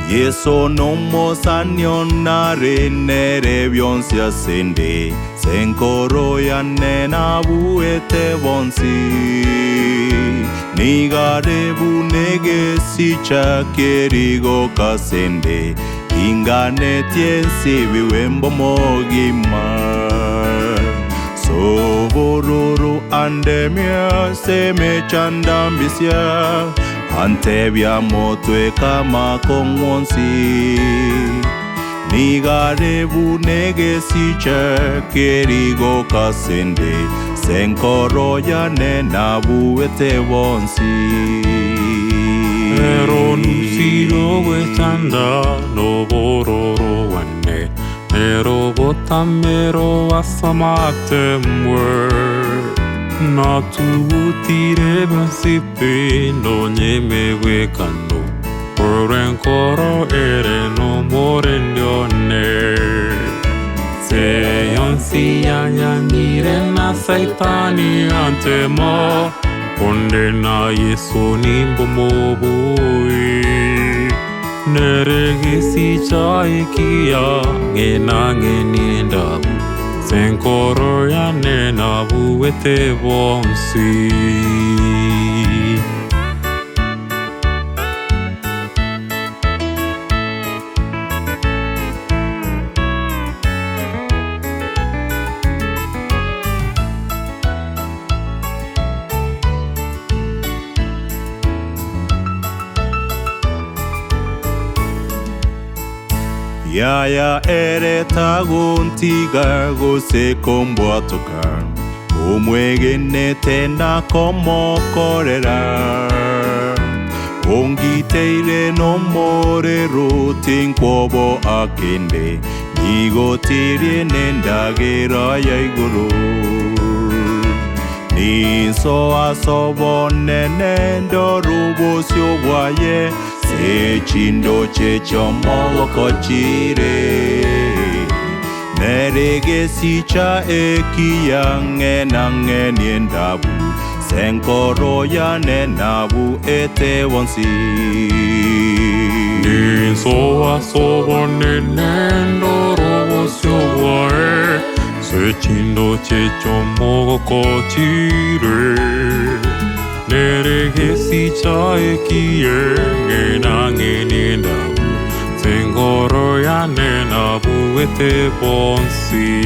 Yeso nomo sanyonare nere bionsia sende senkoro ya nena buete bonsi nigare bunege sicha kerigo kasende ingane tiensi biwembo mogima sobororo andemia seme chandambisia Antebia motwe kama kongwonsi Nigare bunege siche kerigo kasende Senkoro ya nena buete wonsi Ero nusiro wetanda no bororo wane Ero botamero asamate mwe Na tu tire bensipe no nyeme wekano Orenkoro ere no morendione Se yonsi yanyangire na saitani antemo Onde na yeso nimbo mobui Neregisi chaikia ngena ngeniendabu Senkoro ya nena buete bonsi Yaya ere taguntiga gose kombo toka Omwege netena komo korera Ongiteire no morero tinkwobo akende Nigo tirie nendagera ya iguru Ninso asobo nenendo rubo siobwaye Sechindo chechomo kochire Nerege sicha ekia ngenange niendabu Senkoro ya nenabu ete wonsi Ninso asobo nenendo robo siobwaye Sechindo chechomo kochire Nerege sicha ekie ngena ngeniendabu Senkoro ya nena buete bonsi